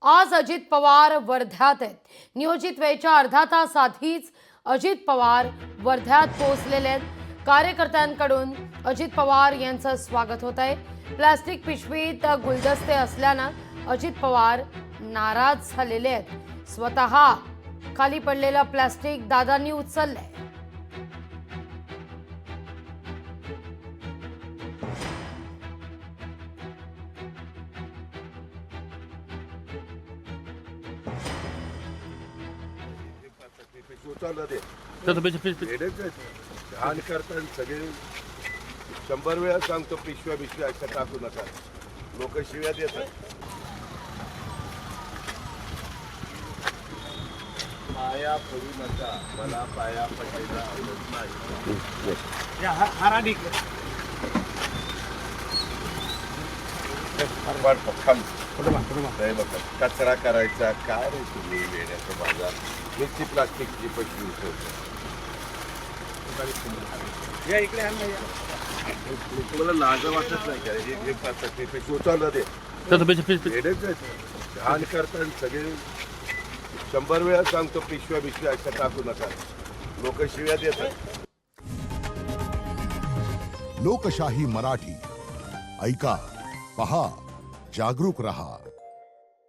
आज अजित पवार वर्ध्यात आहेत. नियोजित वेळेच्या अर्धा तास आधीच अजित पवार वर्ध्यात पोहोचलेले आहेत. कार्यकर्त्यांकडून अजित पवार यांचं स्वागत होत आहे. प्लास्टिक पिशवीत गुलदस्ते असल्यानं अजित पवार नाराज झालेले आहेत. स्वतः खाली पडलेलं प्लास्टिक दादांनी उचललंय. घाण करतात सगळे. 100 वेळा सांगतो पिशव्या असं टाकू नका. लोक शिव्या देतात. पाया पडू नका. मला पाया पडायला आवडत नाही. कचरा करायचा काय रे तुम्ही वेड्याचं बाजार. नुसती प्लास्टिकची पिशवी उचलतो. या इकडे तुम्हाला लाज वाटत नाही का? एक प्लास्टिक पिशवी उचलला दे. घाण करतात सगळे. 100 वेळा सांगतो पिशव्या असं टाकू नका. लोक शिव्या देतात. लोकशाही मराठी ऐका, पहा, जागरूक रहा.